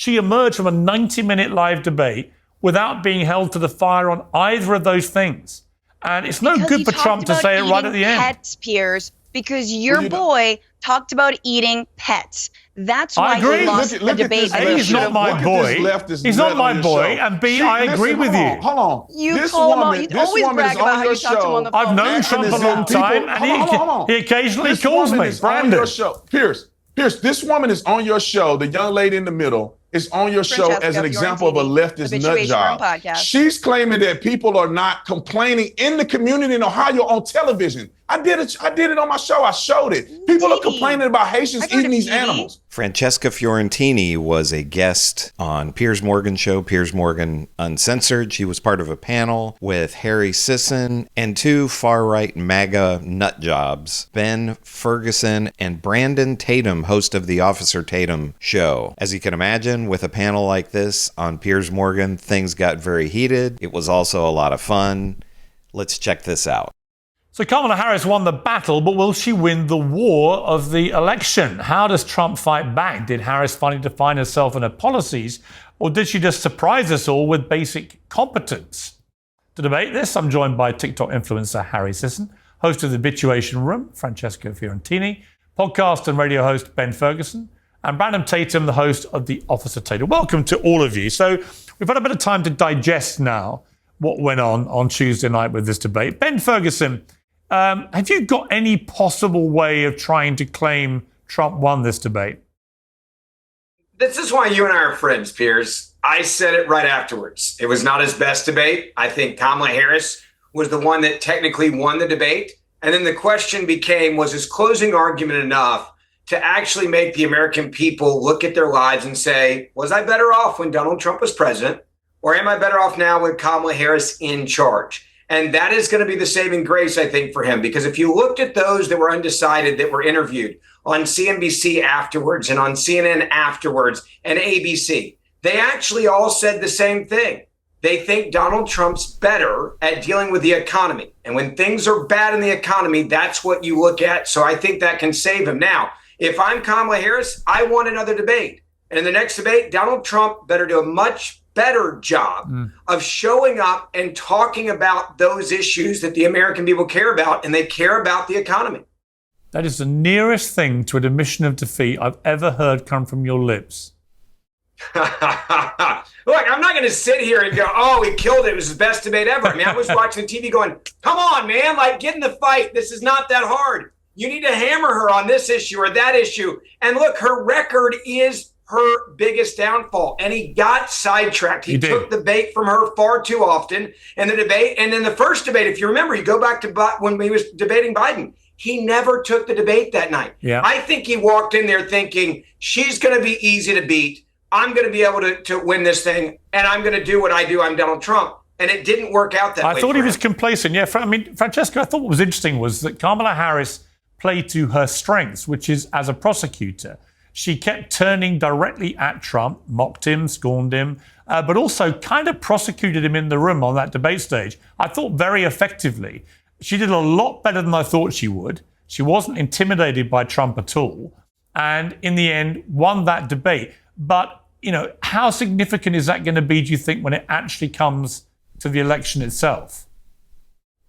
she emerged from a 90-minute live debate without being held to the fire on either of those things. And it's no good for Trump to say it right at the end. Pets, Piers, because your boy talked about eating pets. That's why he lost the debate. A, he's not my boy. He's not my boy. And B, I agree with you. Hold on. You call him out. You always brag about how you talk to him on the phone. I've known Trump a long time, and he occasionally calls me. Brandon. Piers, this woman is on your show. The young lady in the middle is on your show as an example of a leftist nut job. She's claiming that people are not complaining in the community in Ohio on television. I did it on my show. I showed it. People are complaining about Haitians eating these animals. Francesca Fiorentini was a guest on Piers Morgan's show, Piers Morgan Uncensored. She was part of a panel with Harry Sisson and two far-right MAGA nut jobs, Ben Ferguson and Brandon Tatum, host of the Officer Tatum show. As you can imagine, with a panel like this on Piers Morgan, things got very heated. It was also a lot of fun. Let's check this out. So Kamala Harris won the battle, but will she win the war of the election? How does Trump fight back? Did Harris finally define herself and her policies, or did she just surprise us all with basic competence? To debate this, I'm joined by TikTok influencer Harry Sisson, host of The Habituation Room, Francesca Fiorentini, podcast and radio host Ben Ferguson, and Brandon Tatum, the host of the Officer Tatum. Welcome to all of you. So we've had a bit of time to digest now what went on Tuesday night with this debate. Ben Ferguson, have you got any possible way of trying to claim Trump won this debate? This is why you and I are friends, Piers. I said it right afterwards. It was not his best debate. I think Kamala Harris was the one that technically won the debate. And then the question became, was his closing argument enough to actually make the American people look at their lives and say, was I better off when Donald Trump was president? Or am I better off now with Kamala Harris in charge? And that is going to be the saving grace, I think, for him, because if you looked at those that were undecided that were interviewed on CNBC afterwards and on CNN afterwards and ABC, they actually all said the same thing. They think Donald Trump's better at dealing with the economy. And when things are bad in the economy, that's what you look at. So I think that can save him. Now, if I'm Kamala Harris, I want another debate. And in the next debate, Donald Trump better do a much better job of showing up and talking about those issues that the American people care about, and they care about the economy. That is the nearest thing to an admission of defeat I've ever heard come from your lips. Look, I'm not going to sit here and go, oh, he killed it. It was his best debate ever. I mean, I was watching the TV going, come on, man, like, get in the fight. This is not that hard. You need to hammer her on this issue or that issue. And look, her record is her biggest downfall. And he got sidetracked. He took the bait from her far too often in the debate. And in the first debate, if you remember, you go back to when he was debating Biden, he never took the debate that night. Yeah. I think he walked in there thinking, she's going to be easy to beat. I'm going to be able to win this thing. And I'm going to do what I do. I'm Donald Trump. And it didn't work out that way. I thought he was complacent. Yeah, I mean, Francesca, I thought what was interesting was that Kamala Harris played to her strengths, which is as a prosecutor. She kept turning directly at Trump, mocked him, scorned him, but also kind of prosecuted him in the room on that debate stage. I thought very effectively. She did a lot better than I thought she would. She wasn't intimidated by Trump at all. And in the end, won that debate. But, you know, how significant is that going to be, do you think, when it actually comes to the election itself?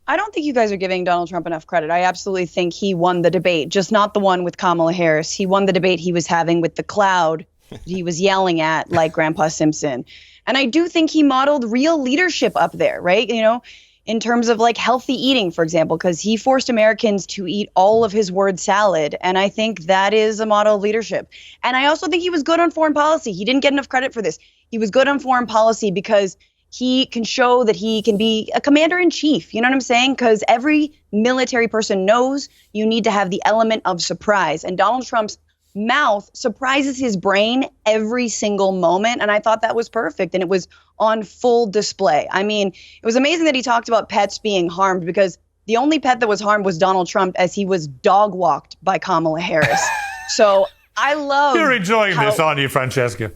I don't think you guys are giving Donald Trump enough credit. I absolutely think he won the debate, just not the one with Kamala Harris. He won the debate he was having with the cloud he was yelling at like Grandpa Simpson. And I do think he modeled real leadership up there, right? You know, in terms of like healthy eating, for example, because he forced Americans to eat all of his word salad. And I think that is a model of leadership. And I also think he was good on foreign policy. He didn't get enough credit for this. He was good on foreign policy because he can show that he can be a commander in chief. You know what I'm saying? Because every military person knows you need to have the element of surprise. And Donald Trump's mouth surprises his brain every single moment. And I thought that was perfect. And it was on full display. I mean, it was amazing that he talked about pets being harmed, because the only pet that was harmed was Donald Trump as he was dog walked by Kamala Harris. So I love. You're enjoying this, aren't you, Francesca?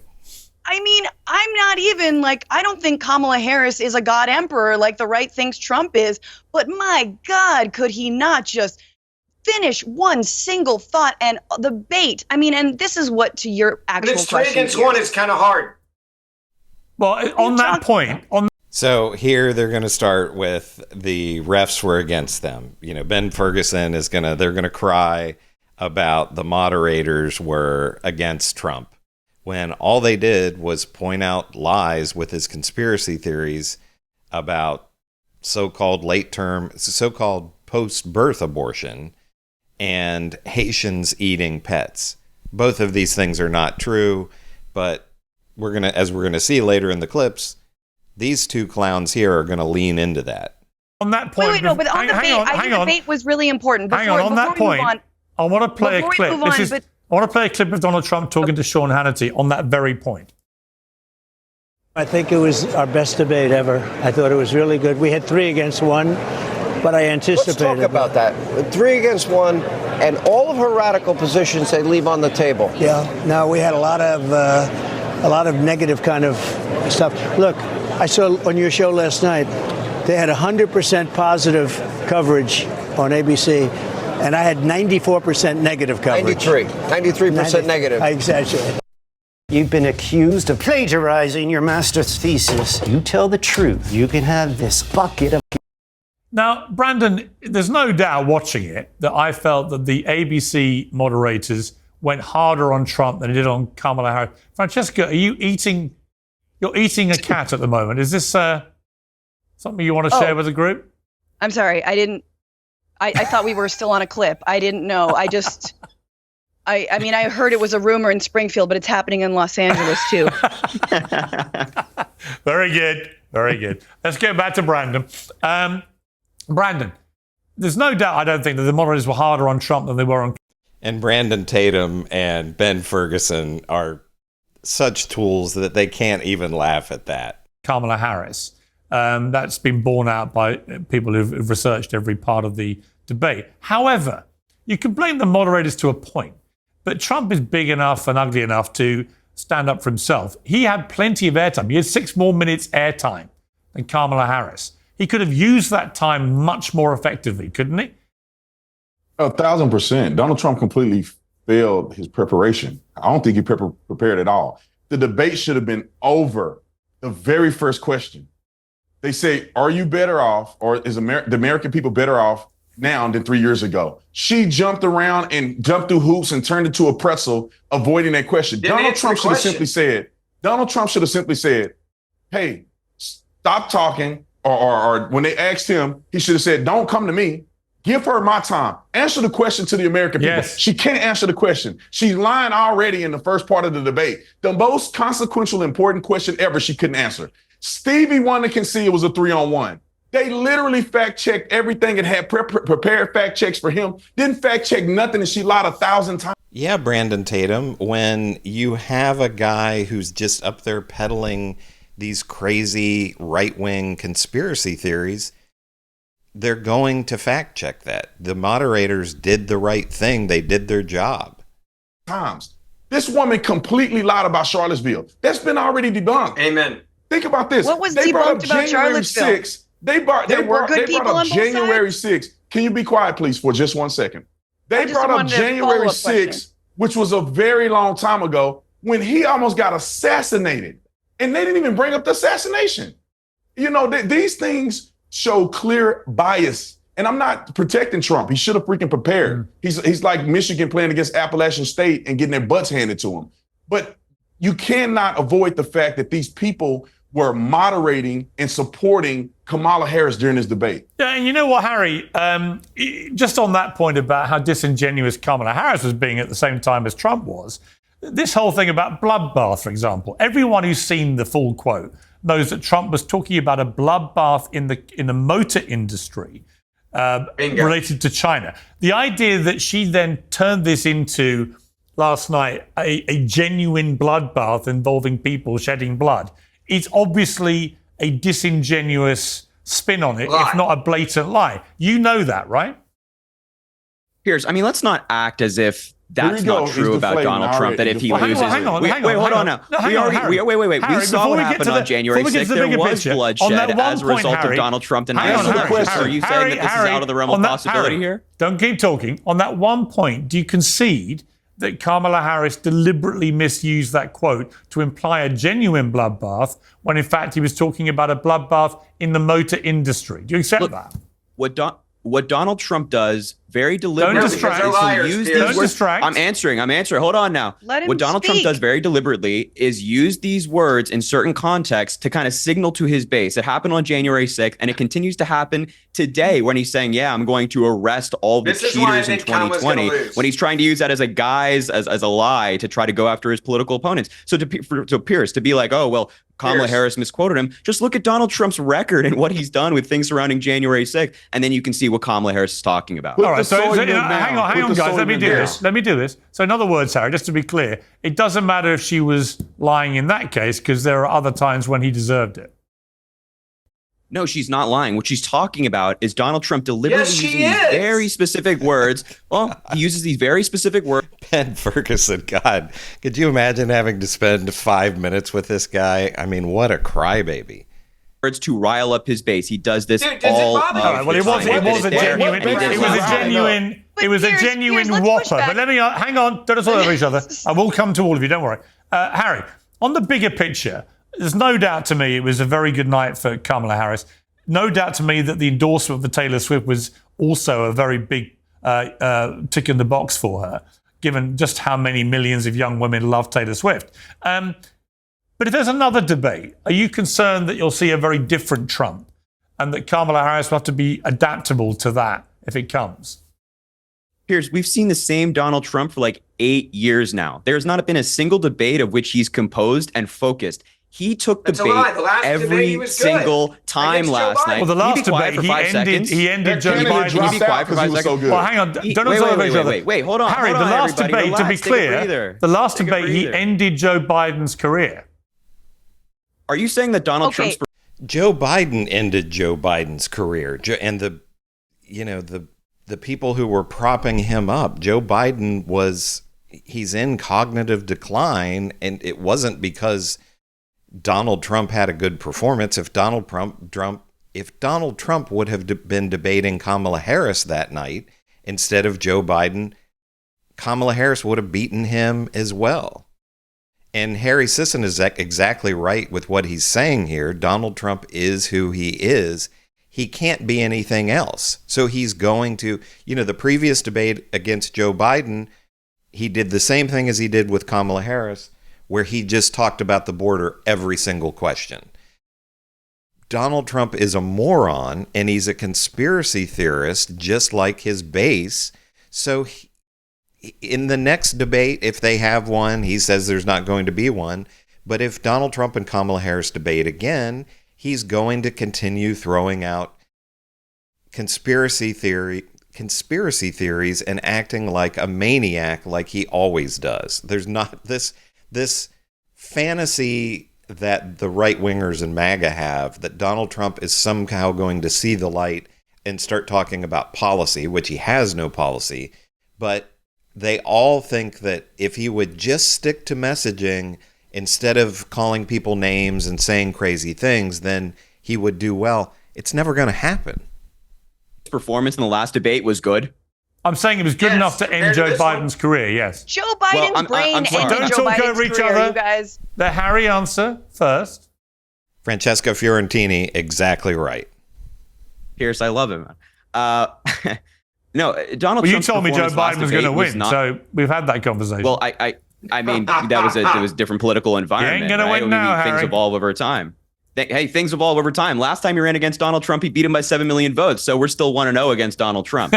I mean, I'm not even like, I don't think Kamala Harris is a god emperor like the right thinks Trump is. But my God, could he not just finish one single thought and the bait. I mean, and this is what to your actual question. It's 3 against 1 is kind of hard. Well, on that point, so here they're going to start with the refs were against them. You know, Ben Ferguson they're going to cry about the moderators were against Trump when all they did was point out lies with his conspiracy theories about so-called post-birth abortion and Haitians eating pets. Both of these things are not true, but as we're gonna see later in the clips, these two clowns here are gonna lean into that. On that point, wait, no, but on the bait, I think the bait was really important. Hang on that point. I want to play a clip. I want to play a clip of Donald Trump talking to Sean Hannity on that very point. I think it was our best debate ever. I thought it was really good. We had 3 against 1, but I anticipated. Let's talk about that. 3 against 1, and all of her radical positions they leave on the table. Yeah. No, we had a lot of negative kind of stuff. Look, I saw on your show last night, they had 100% positive coverage on ABC. And I had 94% negative coverage. 93% negative. I exaggerate. You've been accused of plagiarizing your master's thesis. You tell the truth, you can have this bucket of... Now, Brandon, there's no doubt watching it that I felt that the ABC moderators went harder on Trump than they did on Kamala Harris. Francesca, you're eating a cat at the moment. Is this something you want to share with the group? I'm sorry, I thought we were still on a clip. I didn't know. I mean, I heard it was a rumor in Springfield, but it's happening in Los Angeles too. Very good. Very good. Let's get back to Brandon. Brandon, there's no doubt, I don't think, that the moderators were harder on Trump than they were on... And Brandon Tatum and Ben Ferguson are such tools that they can't even laugh at that. Kamala Harris. That's been borne out by people who've researched every part of the debate. However, you can blame the moderators to a point, but Trump is big enough and ugly enough to stand up for himself. He had plenty of airtime. He had 6 more minutes airtime than Kamala Harris. He could have used that time much more effectively, couldn't he? 1,000%. Donald Trump completely failed his preparation. I don't think he prepared at all. The debate should have been over the very first question. They say, are you better off, or is the American people better off now than 3 years ago? She jumped around and jumped through hoops and turned into a pretzel, avoiding that question. Donald Trump should have simply said, hey, stop talking. Or when they asked him, he should have said, don't come to me. Give her my time. Answer the question to the American people. Yes. She can't answer the question. She's lying already in the first part of the debate. The most consequential, important question ever she couldn't answer. Stevie Wonder can see it was a 3-on-1. They literally fact-checked everything and had prepared fact checks for him. Didn't fact-check nothing, and she lied 1,000 times. Yeah, Brandon Tatum, when you have a guy who's just up there peddling these crazy right-wing conspiracy theories, they're going to fact-check that. The moderators did the right thing. They did their job. This woman completely lied about Charlottesville. That's been already debunked. Amen. Think about this. What was debunked about Charlottesville? They brought up January 6th. Can you be quiet, please, for just 1 second? They brought up January 6th, which was a very long time ago, when he almost got assassinated. And they didn't even bring up the assassination. You know, these things show clear bias. And I'm not protecting Trump. He should have freaking prepared. He's like Michigan playing against Appalachian State and getting their butts handed to him. But you cannot avoid the fact that these people were moderating and supporting Kamala Harris during this debate. Yeah, and you know what, Harry? Just on that point about how disingenuous Kamala Harris was being at the same time as Trump was, this whole thing about bloodbath, for example, everyone who's seen the full quote knows that Trump was talking about a bloodbath in the motor industry related to China. The idea that she then turned this into, last night, a genuine bloodbath involving people shedding blood is obviously a disingenuous spin on it, if not a blatant lie. You know that, right? Piers, I mean, let's not act as if that's not true about Donald Trump. That if he loses, hang on, wait, hold on now. Wait. We saw what happened on January 6th. There was bloodshed as a result of Donald Trump denying the election. Are you saying that this is out of the realm of possibility here? Don't keep talking. On that one point, do you concede that Kamala Harris deliberately misused that quote to imply a genuine bloodbath when in fact he was talking about a bloodbath in the motor industry? Do you accept that? What Donald Trump does very deliberately is to use these words. I'm answering. Hold on now. What Donald Trump does very deliberately is use these words in certain contexts to kind of signal to his base. It happened on January 6th, and it continues to happen today when he's saying, I'm going to arrest all the cheaters in 2020, when he's trying to use that as a guise, as a lie to try to go after his political opponents. So to Piers, to be like, Kamala Harris misquoted him. Just look at Donald Trump's record and what he's done with things surrounding January 6th, and then you can see what Kamala Harris is talking about. All right, so hang on, guys. Let me do this. So in other words, Harry, just to be clear, it doesn't matter if she was lying in that case because there are other times when he deserved it. No, she's not lying. What she's talking about is Donald Trump deliberately using these very specific words. Well, he uses these very specific words. Ben Ferguson, God, could you imagine having to spend 5 minutes with this guy? I mean, what a crybaby. Words to rile up his base. He does this all the time. Well, it was a genuine whopper. But let me hang on. Don't talk over each other. I will come to all of you. Don't worry, Harry. On the bigger picture, there's no doubt to me it was a very good night for Kamala Harris. No doubt to me that the endorsement of Taylor Swift was also a very big tick in the box for her, given just how many millions of young women love Taylor Swift. But if there's another debate, are you concerned that you'll see a very different Trump and that Kamala Harris will have to be adaptable to that if it comes? Piers, we've seen the same Donald Trump for like 8 years now. There's not been a single debate of which he's composed and focused. He took the bait every single time last night. Well, the last debate, he ended Joe Biden. Can you be quiet for 5 seconds? Well, hang on. Wait, hold on. Harry, the last debate, to be clear, the last debate, he ended Joe Biden's career. Are you saying that Donald Trump's... Joe Biden ended Joe Biden's career. And the people who were propping him up, Joe Biden he's in cognitive decline, and it wasn't because Donald Trump had a good performance. If Donald Trump would have been debating Kamala Harris that night instead of Joe Biden, Kamala Harris would have beaten him as well. And Harry Sisson is exactly right with what he's saying here. Donald Trump is who he is. He can't be anything else. So he's going to, the previous debate against Joe Biden, he did the same thing as he did with Kamala Harris, where he just talked about the border every single question. Donald Trump is a moron, and he's a conspiracy theorist, just like his base. So in the next debate, if they have one, he says there's not going to be one. But if Donald Trump and Kamala Harris debate again, he's going to continue throwing out conspiracy theories and acting like a maniac like he always does. There's not this fantasy that the right-wingers and MAGA have that Donald Trump is somehow going to see the light and start talking about policy, which he has no policy. But they all think that if he would just stick to messaging instead of calling people names and saying crazy things, then he would do well. It's never going to happen. His performance in the last debate was good. I'm saying it was good enough to end Joe Biden's career, yes. Joe Biden's brain ended Don't Joe talk Biden's over each career, other. you guys. The Harry answer first. Francesca Fiorentini, exactly right. Piers, I love him. No, Donald Trump. You told me Joe Biden was going to win, so we've had that conversation. Well, I mean, that was a different political environment. You ain't going to win now, Harry. Things evolve over time. Things evolve over time. Last time he ran against Donald Trump, he beat him by 7 million votes. So we're still 1-0 against Donald Trump.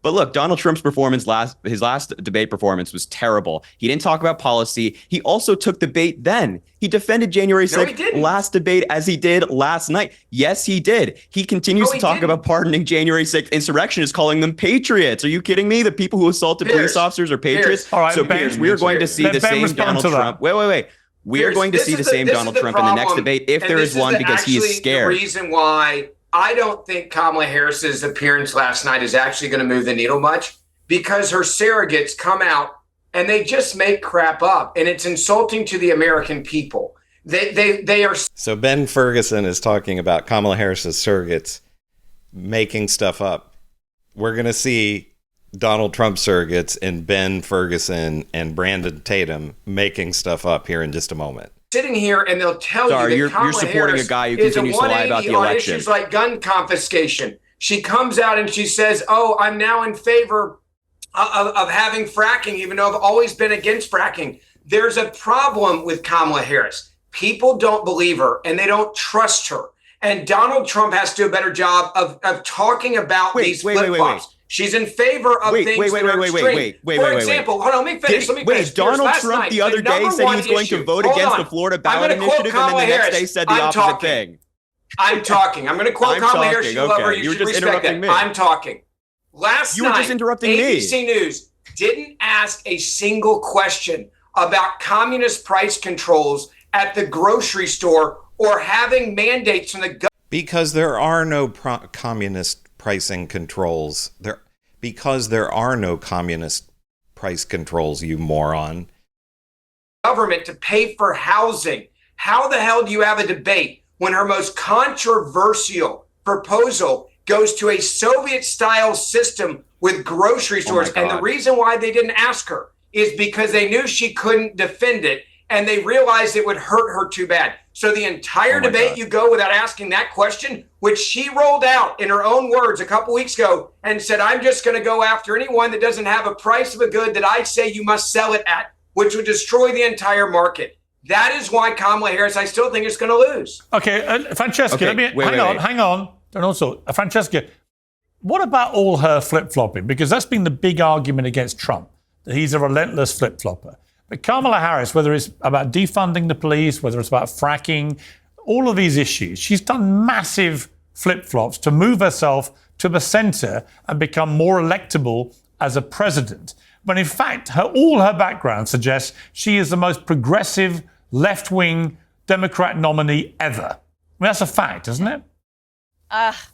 But look, Donald Trump's performance, his last debate performance was terrible. He didn't talk about policy. He also took the bait then. He defended January 6th last debate as he did last night. Yes, he did. He continues to talk about pardoning January 6th insurrectionists, calling them patriots. Are you kidding me? The people who assaulted police officers are patriots? All right, so Piers, we're going to see the same Donald Trump. Wait. We are going to see the same Donald Trump in the next debate if there is one, because he is scared. The reason why I don't think Kamala Harris's appearance last night is actually going to move the needle much because her surrogates come out and they just make crap up, and it's insulting to the American people. They are. So Ben Ferguson is talking about Kamala Harris's surrogates making stuff up. We're going to see Donald Trump surrogates and Ben Ferguson and Brandon Tatum making stuff up here in just a moment. Sitting here and they'll tell you that Kamala you're supporting Harris a guy who continues to lie about the election. On issues like gun confiscation. She comes out and she says, "Oh, I'm now in favor of having fracking, even though I've always been against fracking." There's a problem with Kamala Harris. People don't believe her and they don't trust her. And Donald Trump has to do a better job of talking about these flip-flops. She's in favor of things that are extreme. For example, hold on, let me finish. Wait, Donald Trump the other day said he was going to vote against the Florida ballot initiative, and then the next day said the opposite thing. I'm talking. I'm going to quote Kamala Harris. You love her. You should respect that. I'm talking. Last night, you were just interrupting me. ABC News didn't ask a single question about communist price controls at the grocery store or having mandates from the government. Because there are no communist pricing controls. Because there are no communist price controls, you moron. Government to pay for housing. How the hell do you have a debate when her most controversial proposal goes to a Soviet-style system with grocery stores? And the reason why they didn't ask her is because they knew she couldn't defend it, and they realized it would hurt her too bad. So the entire debate, you go without asking that question, which she rolled out in her own words a couple weeks ago and said, "I'm just going to go after anyone that doesn't have a price of a good that I say you must sell it at," which would destroy the entire market. That is why Kamala Harris, I still think, is going to lose. Okay, Francesca, hang on. And also, Francesca, what about all her flip-flopping? Because that's been the big argument against Trump, that he's a relentless flip-flopper. But Kamala Harris, whether it's about defunding the police, whether it's about fracking, all of these issues, she's done massive flip-flops to move herself to the center and become more electable as a president. But in fact, all her background suggests she is the most progressive left-wing Democrat nominee ever. I mean, that's a fact, isn't it?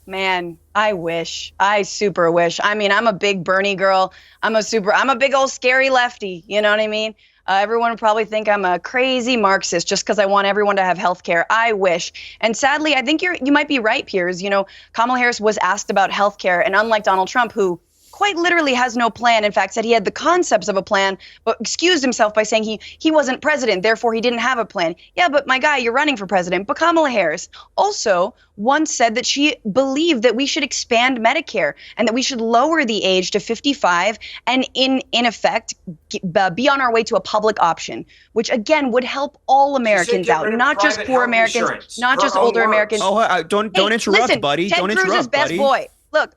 Man, I wish. I super wish. I mean, I'm a big Bernie girl. I'm a big old scary lefty. You know what I mean? Everyone would probably think I'm a crazy Marxist just because I want everyone to have health care. I wish. And sadly, I think you might be right, Piers. You know, Kamala Harris was asked about health care, and unlike Donald Trump, who quite literally has no plan, in fact, said he had the concepts of a plan, but excused himself by saying he wasn't president, therefore he didn't have a plan. Yeah, but my guy, you're running for president. But Kamala Harris also once said that she believed that we should expand Medicare and that we should lower the age to 55 and in effect be on our way to a public option, which again would help all Americans out, not just poor Americans, not just older Americans. Oh, don't interrupt, listen, buddy. Ted Don't Cruz interrupt, is best buddy. boy. Look,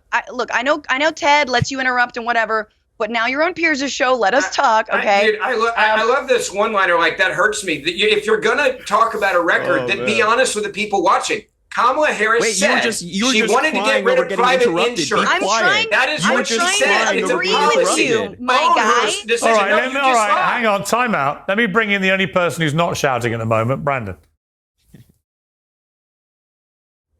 I know Ted lets you interrupt and whatever, but now you're on Piers' show. Let us talk, okay? I love this one-liner. Like, that hurts me. If you're going to talk about a record, then be honest with the people watching. Kamala Harris said she wanted to get rid of private insurance. I'm trying to agree with you, my guy. All right, hang on, time out. Let me bring in the only person who's not shouting at the moment, Brandon.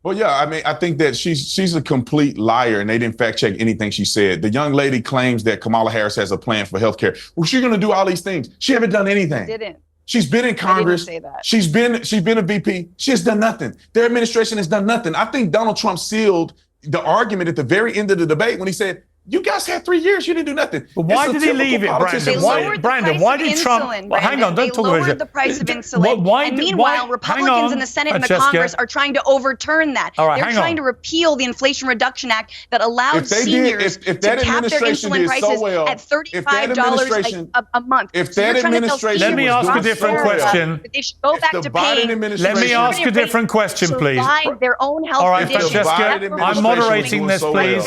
Well, yeah, I mean, I think that she's a complete liar, and they didn't fact check anything she said. The young lady claims that Kamala Harris has a plan for healthcare. Well, she's going to do all these things. She haven't done anything. Didn't. She's been in Congress. I didn't say that. She's been a VP. She has done nothing. Their administration has done nothing. I think Donald Trump sealed the argument at the very end of the debate when he said, "You guys had 3 years. You didn't do nothing." But why did he leave it, Brandon? Why did Trump? Well, hang on, don't talk about it. They lowered the price of insulin. And meanwhile, Republicans in the Senate and the Congress are trying to overturn that. All right, They're trying to repeal the Inflation Reduction Act that allowed seniors to cap their insulin prices at $35 a month. If that administration, let me ask a different question. They should go back to paying. Let me ask a different question, please. Their own health. All right, Francesca, I'm moderating this, please.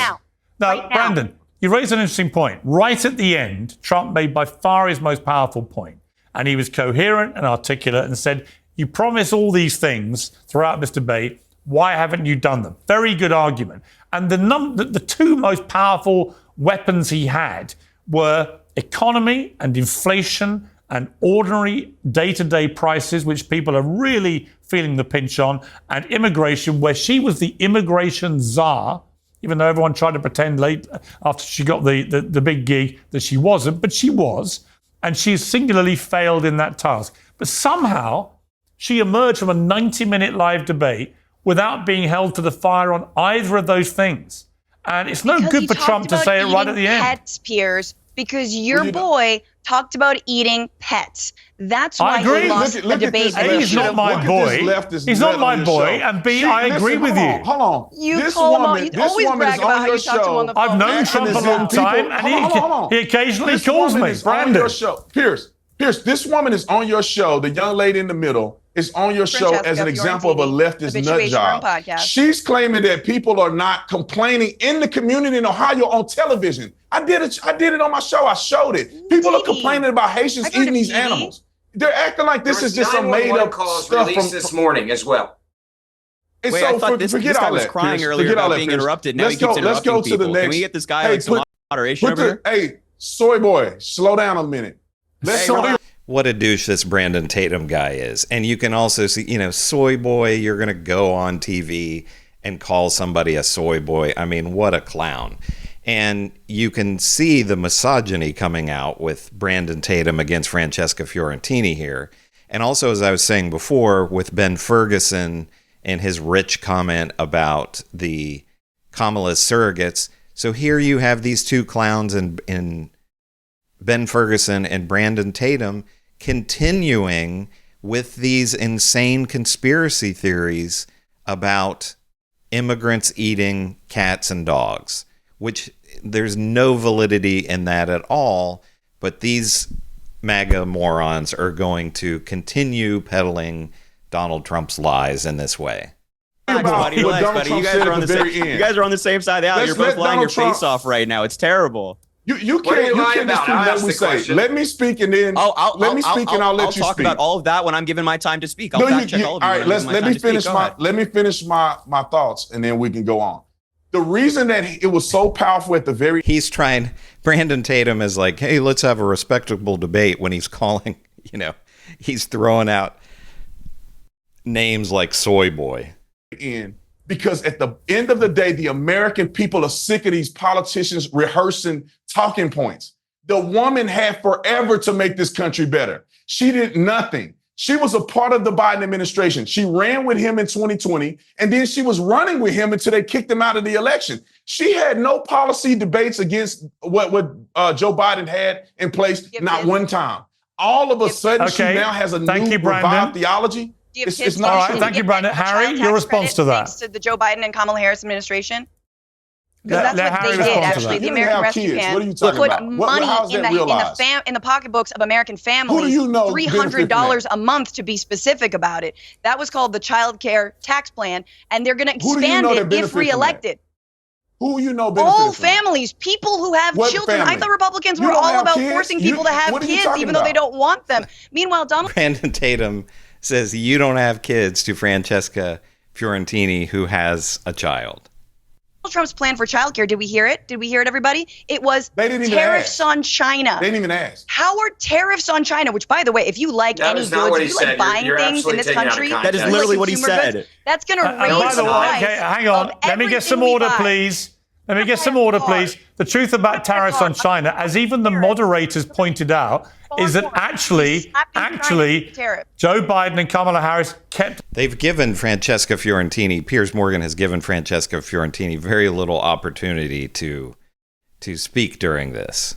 Now, Brandon, you raised an interesting point. Right at the end, Trump made by far his most powerful point. And he was coherent and articulate and said, "You promise all these things throughout this debate. Why haven't you done them?" Very good argument. And the two most powerful weapons he had were economy and inflation and ordinary day-to-day prices, which people are really feeling the pinch on, and immigration, where she was the immigration czar even though everyone tried to pretend late after she got the big gig that she wasn't, but she was, and she singularly failed in that task. But somehow she emerged from a 90-minute live debate without being held to the fire on either of those things. And it's no good for Trump to say it right at the end. Pets, Piers, because your boy talked about eating pets. That's why he lost the debate. A, he's not my boy. He's not my boy. And B, I agree with you. Hold on. You call him out. You always brag about how you talk to him on the phone. I've known Trump a long time, and he occasionally calls me. Brandon. Piers, this woman is on your show. The young lady in the middle is on your show as an example of a leftist nut job. She's claiming that people are not complaining in the community in Ohio on television. I did it on my show. I showed it. People are complaining about Haitians eating these animals. They're acting like this is just a made-up stuff released this morning as well. Wait, so I thought this guy was crying earlier about being interrupted. Now he keeps interrupting people. Can we get this guy like some moderation over here? Hey, soy boy, slow down a minute. What a douche this Brandon Tatum guy is. And you can also see, soy boy, you're going to go on TV and call somebody a soy boy. I mean, what a clown. And you can see the misogyny coming out with Brandon Tatum against Francesca Fiorentini here. And also, as I was saying before, with Ben Ferguson and his rich comment about the Kamala's surrogates. So here you have these two clowns in Ben Ferguson and Brandon Tatum continuing with these insane conspiracy theories about immigrants eating cats and dogs, which there's no validity in that at all. But these MAGA morons are going to continue peddling Donald Trump's lies in this way. Buddy. You guys are on the same side of the aisle. You're both lying your face off right now. It's terrible. You can't dispute what we say. Let me speak and then I'll let you speak. I'll talk about all of that when I'm given my time to speak. I'll fact check all of you. All right, let me finish my thoughts and then we can go on. The reason that it was so powerful at the very Brandon Tatum is like, hey, let's have a respectable debate when he's calling, he's throwing out names like soy boy. Because at the end of the day, the American people are sick of these politicians rehearsing talking points. The woman had forever to make this country better. She did nothing. She was a part of the Biden administration. She ran with him in 2020, and then she was running with him until they kicked him out of the election. She had no policy debates against what Joe Biden had in place, not one time. All of a sudden, she now has a new revived theology. It's not all right. Thank you, Brandon. Harry, your response to that? Thanks to the Joe Biden and Kamala Harris administration. Because that's what they did, actually. The American Rescue Plan put money in the pocketbooks of American families, $300 a month to be specific about it. That was called the Child Care Tax Plan, and they're going to expand it if reelected. Who all families, people who have children. I thought Republicans were all about forcing people to have kids, even though they don't want them. Meanwhile, Brandon Tatum says you don't have kids to Francesca Fiorentini, who has a child. Trump's plan for childcare. Did we hear it? Did we hear it, everybody? It was tariffs on China. They didn't even ask. How are tariffs on China? Which, by the way, if you like any goods, if you like buying things in this country, that is literally what he said. Goods, that's going to raise the price. Okay, hang on. Let me get some order, please. Let me get some order, please. The truth about tariffs on China, as even the moderators pointed out, is that actually, Joe Biden and Kamala Harris They've given Francesca Fiorentini, Piers Morgan has given Francesca Fiorentini very little opportunity to speak during this.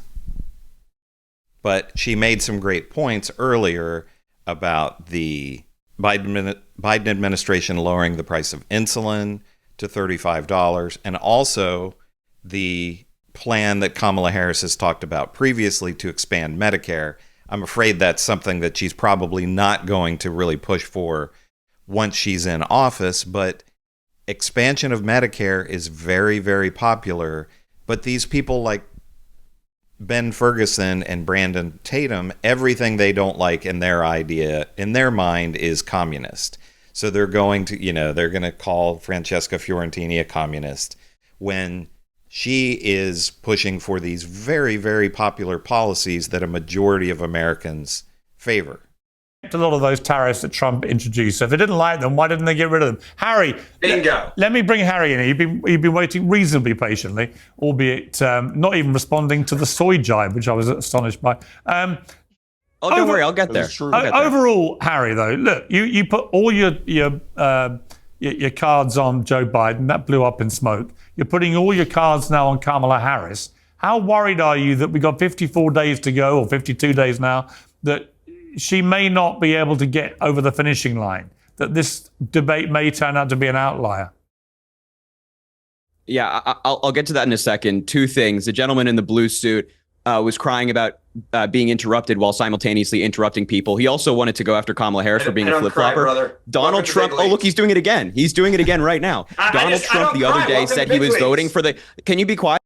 But she made some great points earlier about the Biden administration lowering the price of insulin to $35, and also the plan that Kamala Harris has talked about previously to expand Medicare. I'm afraid that's something that she's probably not going to really push for once she's in office, but expansion of Medicare is very, very popular. But these people like Ben Ferguson and Brandon Tatum, everything they don't like in their mind is communist. So they're going to call Francesca Fiorentini a communist when she is pushing for these very, very popular policies that a majority of Americans favor. a lot of those tariffs that Trump introduced. So if they didn't like them, why didn't they get rid of them? Harry, bingo. Let me bring Harry in. You've been waiting reasonably patiently, albeit not even responding to the soy jibe, which I was astonished by. Don't worry, I'll get there. Overall, Harry, though, look, you put all your cards on Joe Biden. That blew up in smoke. You're putting all your cards now on Kamala Harris. How worried are you that we got 54 days to go, or 52 days now, that she may not be able to get over the finishing line, that this debate may turn out to be an outlier? Yeah, I'll get to that in a second. Two things. The gentleman in the blue suit was crying about being interrupted while simultaneously interrupting people. He also wanted to go after Kamala Harris for being a flip-flopper. Donald Trump, oh, look, he's doing it again. He's doing it again right now. Donald Trump the other day said he was voting for the... Can you be quiet?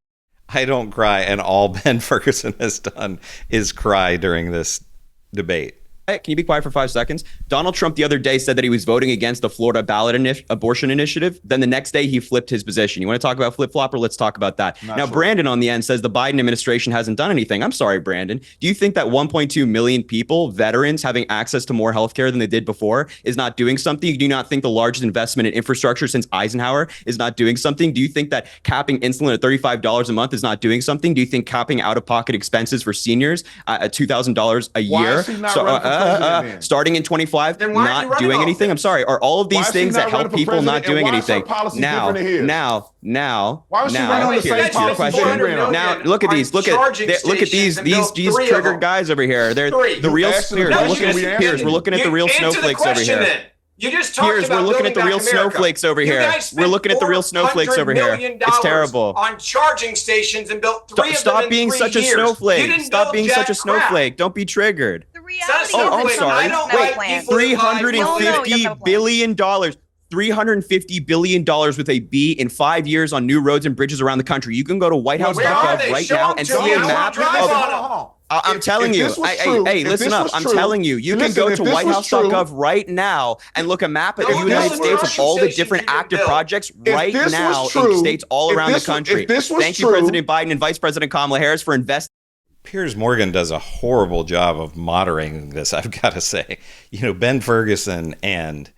I don't cry, and all Ben Ferguson has done is cry during this debate. Can you be quiet for 5 seconds? Donald Trump the other day said that he was voting against the Florida ballot abortion initiative. Then the next day he flipped his position. You want to talk about flip-flopper? Let's talk about that. Now, Brandon on the end says the Biden administration hasn't done anything. I'm sorry, Brandon. Do you think that 1.2 million people, veterans, having access to more healthcare than they did before is not doing something? Do you not think the largest investment in infrastructure since Eisenhower is not doing something? Do you think that capping insulin at $35 a month is not doing something? Do you think capping out-of-pocket expenses for seniors at $2,000 a year? Starting in 25, not doing anything. I'm sorry. Are all of these things that help people not doing anything? Now. Why was she running on the same policy? Now, look at these. Look at these triggered guys over here. They're the real Spears. We're looking at the real snowflakes over here. You just talked about we're looking at the real snowflakes over here. We're looking at the real snowflakes over here. It's terrible. On charging stations and built 3 of them Stop in being 3 such a years. snowflake. Stop being such a snowflake. Don't be triggered. I'm sorry. Wait, $350 billion. $350 billion with a B in 5 years on new roads and bridges around the country. You can go to whitehouse.gov right now and see a map of... I'm telling you, hey, listen up. I'm telling you, you can go to whitehouse.gov right now and look a map of the United States of all the different active projects right now in states all around the country. Thank you, President Biden and Vice President Kamala Harris, for investing. Piers Morgan does a horrible job of moderating this, I've got to say. You know, Ben Ferguson and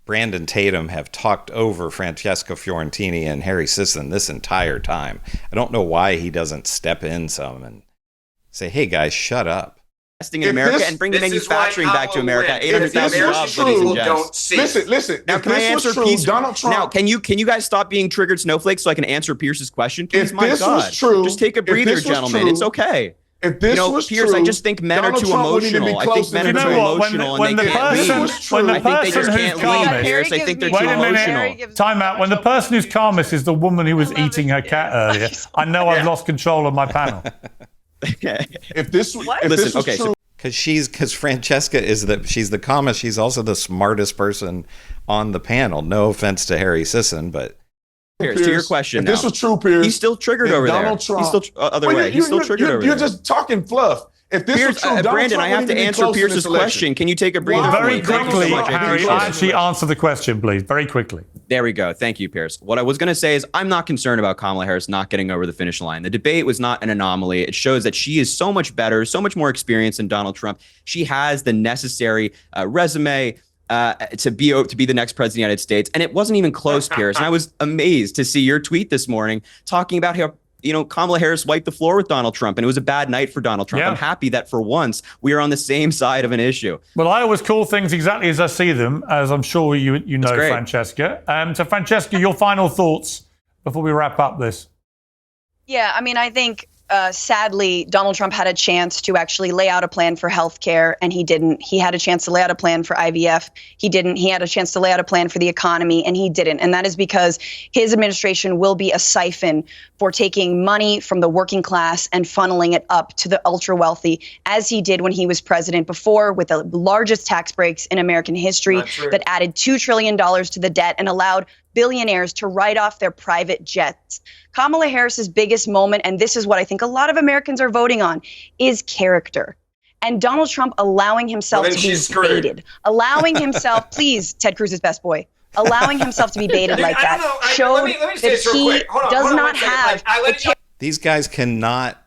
Brandon Tatum have talked over Francesca Fiorentini and Harry Sisson this entire time. I don't know why he doesn't step in some and say, hey, guys, shut up. Investing in America and bringing manufacturing back to America. 800,000 jobs, ladies and gents. Listen. Now, can I answer Piers? Donald Trump. Now, can you guys stop being triggered snowflakes so I can answer Pierce's question? Please, my God. Just take a breather, gentlemen. It's okay. If this was Piers, true, I just think men are too emotional. I think men are too emotional and they can't lead. I think they just can't lead, Piers. I think they're too emotional. Time out. When the person who's calmest is the woman who was eating her cat earlier, I know I've lost control of my panel. If this was true, because Francesca she's the calmest. She's also the smartest person on the panel. No offense to Harry Sisson, but Piers, to your question, if this was true, Piers, he's still triggered over there. Trump, he's still other way. He's still triggered over there. You're just talking fluff. If this Piers, was true, Brandon, I have to answer Pierce's question. Can you take a breather? Very quickly, Harry, actually answer the question, please. Very quickly. There we go. Thank you, Piers. What I was going to say is I'm not concerned about Kamala Harris not getting over the finish line. The debate was not an anomaly. It shows that she is so much better, so much more experienced than Donald Trump. She has the necessary resume to be the next president of the United States. And it wasn't even close, Piers. And I was amazed to see your tweet this morning talking about how, Kamala Harris wiped the floor with Donald Trump, and it was a bad night for Donald Trump. Yeah. I'm happy that for once we are on the same side of an issue. Well, I always call things exactly as I see them, as I'm sure you know, Francesca. So, Francesca, your final thoughts before we wrap up this. Yeah, I mean, I think sadly, Donald Trump had a chance to actually lay out a plan for healthcare, and he didn't. He had a chance to lay out a plan for IVF. He didn't. He had a chance to lay out a plan for the economy, and he didn't. And that is because his administration will be a siphon for taking money from the working class and funneling it up to the ultra wealthy, as he did when he was president before, with the largest tax breaks in American history that added $2 trillion to the debt and allowed billionaires to write off their private jets. Kamala Harris's biggest moment, and this is what I think a lot of Americans are voting on, is character. And Donald Trump allowing himself to be baited, allowing himself, please, Ted Cruz's best boy, allowing himself to be baited like that showed that he does not have These guys cannot.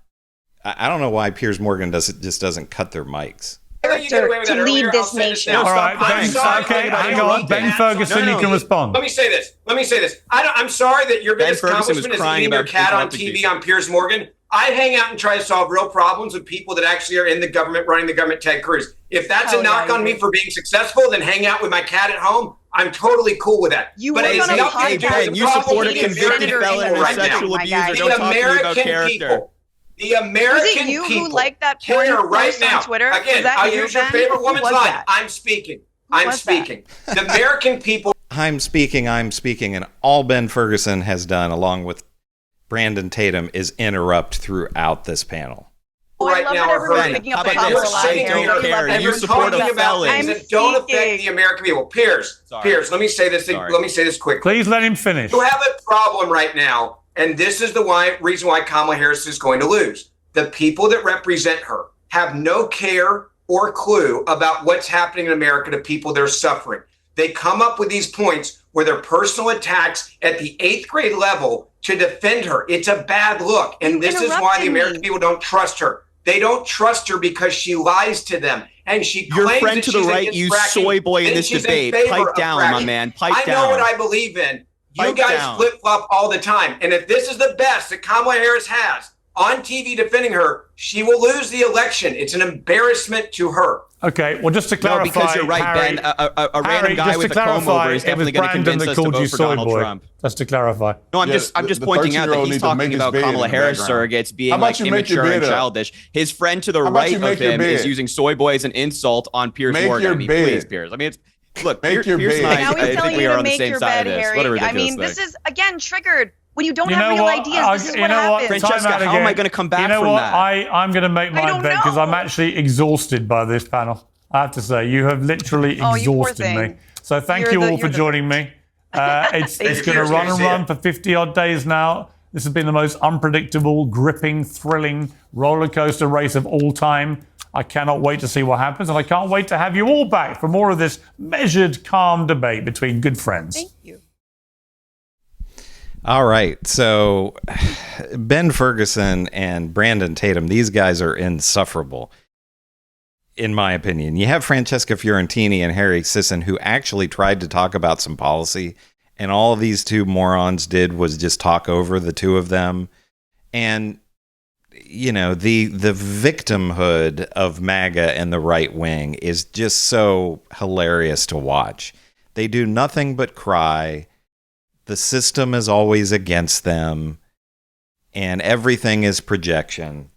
I don't know why Piers Morgan just doesn't cut their mics. to lead this nation. All right, hang on. Ben Ferguson, you can respond. Let me say this. I'm sorry that your biggest accomplishment is eating your cat on TV on Piers Morgan. I hang out and try to solve real problems with people that actually are in the government, running the government, Ted Cruz. If that's a knock on me for being successful, then hang out with my cat at home. I'm totally cool with that. You support a convicted felon for sexual abuse. Don't talk to me about character. The American people who liked that care right now. On Twitter? Again, I'll use your favorite woman's line. I'm speaking. The American people. I'm speaking, and all Ben Ferguson has done, along with Brandon Tatum, is interrupt throughout this panel. Right now are hurting. How about this? I don't care. You support a felon. That don't affect the American people. Piers, let me say this. Let me say this quickly. Please let him finish. You have a problem right now, and this is the reason why Kamala Harris is going to lose. The people that represent her have no care or clue about what's happening in America to people that are suffering. They come up with these points where they're personal attacks at the 8th grade level to defend her. It's a bad look. And this is why the American people don't trust her. They don't trust her because she lies to them. And she claims your friend that to the right used soy boy in this debate. Pipe down, my man. Pipe down. I know what I believe in. You guys flip-flop all the time. And if this is the best that Kamala Harris has on TV defending her, she will lose the election. It's an embarrassment to her. Okay, well, just to clarify, because you're right, Harry, Ben. A random guy with a comb over is definitely going to convince us to vote for Donald Trump. Just to clarify. No, I'm just pointing out that he's talking about Kamala Harris surrogates being like immature and childish. His friend to the right of him is using soy boy as an insult on Piers Morgan. I mean, please, Piers. I mean, look, Piers and I think we are on the same side of this. What a ridiculous thing. This is, again, triggered. When you don't have real ideas, this is what happens. Francesca, how am I going to come back from that? I'm going to make my bet because I'm actually exhausted by this panel. I have to say, you have literally exhausted me. So thank you all for joining me. It's going to run for 50-odd days now. This has been the most unpredictable, gripping, thrilling roller coaster race of all time. I cannot wait to see what happens, and I can't wait to have you all back for more of this measured, calm debate between good friends. Thank you. All right, so Ben Ferguson and Brandon Tatum, these guys are insufferable, in my opinion. You have Francesca Fiorentini and Harry Sisson, who actually tried to talk about some policy, and all these two morons did was just talk over the two of them. And, you know, the victimhood of MAGA and the right wing is just so hilarious to watch. They do nothing but cry. The system is always against them, and everything is projection.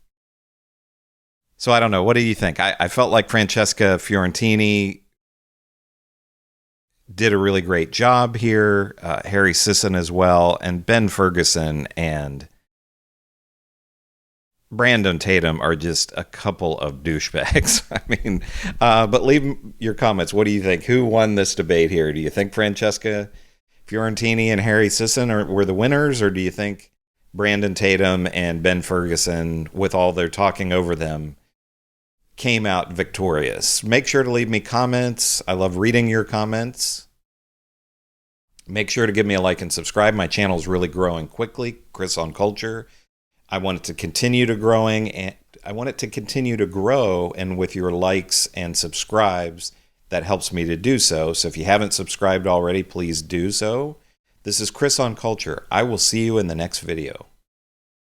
So I don't know. What do you think? I felt like Francesca Fiorentini did a really great job here. Harry Sisson as well, and Ben Ferguson and Brandon Tatum are just a couple of douchebags. I mean, but leave your comments. What do you think? Who won this debate here? Do you think Francesca Fiorentini and Harry Sisson were the winners, or do you think Brandon Tatum and Ben Ferguson, with all their talking over them, came out victorious? Make sure to leave me comments. I love reading your comments. Make sure to give me a like and subscribe. My channel is really growing quickly. Chris on Culture. I want it to continue to growing, and I want it to continue to grow. And with your likes and subscribes, that helps me to do so. So if you haven't subscribed already, please do so. This is Chris on Culture. I will see you in the next video.